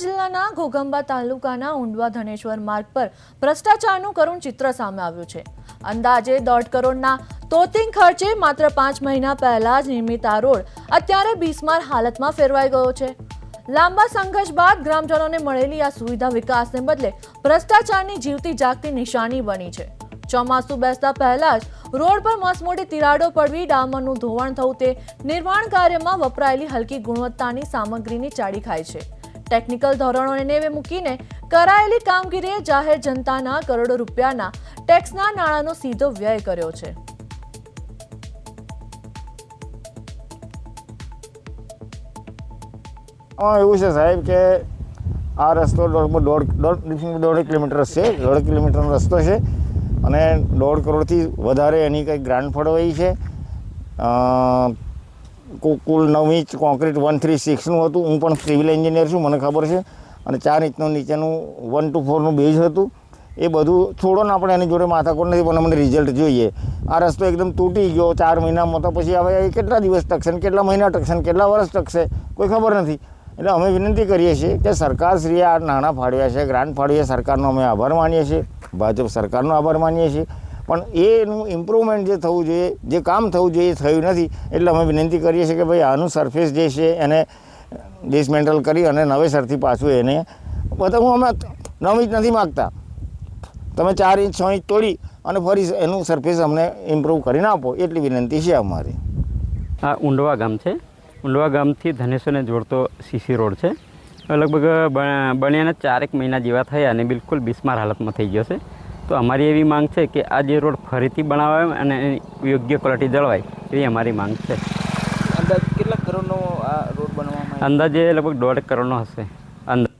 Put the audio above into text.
જિલ્લાના ઘોઘંબા તાલુકાના ઉંડવા ધનેશ્વર માર્ગ પર ભ્રષ્ટાચારનું કરુણ ચિત્ર સામે આવ્યું છે। અંદાજે 1.5 કરોડના તોતિંગ ખર્ચે માત્ર 5 મહિના પહેલા જ નિર્મિત આ રોડ અત્યારે બિસ્માર હાલતમાં ફેરવાઈ ગયો છે। લાંબા સંઘર્ષ બાદ ગ્રામજનોને મળેલી આ સુવિધા વિકાસને બદલે ભ્રષ્ટાચારની જીવતી જાગતી નિશાની બની છે। ચોમાસું બેસતા પહેલા જ રોડ પર મસમોટી તિરાડો પડવી, ડામરનું ધોવાણ થવું તે નિર્માણ કાર્યમાં વપરાયેલી હલકી ગુણવત્તાની સામગ્રીની ચાડી ખાય છે। ટેકનિકલ ધોરણોને નેવે મૂકીને કરાયેલી કામગીરીએ જાહેર જનતાના કરોડો રૂપિયાના ટેક્સના નાણાંનો સીધો વ્યય કર્યો છે। એવું છે સાહેબ કે આ રસ્તો 1.5 કિલોમીટર છે, 1.5 કિલોમીટરનો રસ્તો છે અને 1.5 કરોડથી વધારે એની કંઈક ગ્રાન્ટ ફળવાઈ છે। કુલ 9 ઇંચ કોન્ક્રીટ 136નું હતું। હું પણ સિવિલ એન્જિનિયર છું, મને ખબર છે। અને 4 ઇંચનું નીચેનું 1 to 4નું બેઝ હતું। એ બધું છોડો ને, આપણે એની જોડે માથાકોટ નથી, પણ અમને રિઝલ્ટ જોઈએ। આ રસ્તો એકદમ તૂટી ગયો 4 મહિનામાં, તો પછી હવે એ કેટલા દિવસ ટકશે ને કેટલા મહિના ટકશે ને કેટલા વર્ષ ટકશે કોઈ ખબર નથી। એટલે અમે વિનંતી કરીએ છીએ કે સરકારશ્રીએ આ નાણાં ફાળવ્યા છે, ગ્રાન્ટ ફાળવી, સરકારનો અમે આભાર માનીએ છીએ, ભાજપ સરકારનો આભાર માનીએ છીએ। પણ એનું ઇમ્પ્રુવમેન્ટ જે થવું જોઈએ, જે કામ થવું જોઈએ એ થયું નથી। એટલે અમે વિનંતી કરીએ છીએ કે ભાઈ આનું સરફેસ જે છે એને ડિસમેન્ટલ કરી અને નવેસરથી પાછું એને બધા, અમે 9 ઇંચ નથી માગતા, તમે 4 ઇંચ 6 ઇંચ તોડી અને ફરી એનું સરફેસ અમને ઇમ્પ્રૂવ કરીને આપો, એટલી વિનંતી છે અમારી। આ ઉંડવા ગામ છે। ઉંડવા ગામથી ધનેશ્વરને જોડતો સીસી રોડ છે। લગભગ બન્યાને 4 મહિના જેવા થયા અને બિલકુલ બિસ્માર હાલતમાં થઈ ગયો છે। તો અમારી એવી માંગ છે કે આ જે રોડ ફરીથી બનાવાય અને યોગ્ય ક્વોલિટી જળવાય એવી અમારી માંગ છે। અંદાજ કેટલા કરોડનો આ રોડ બનાવવામાં આવ્યો? અંદાજે લગભગ 1.5 કરોડનો હશે અંદાજ।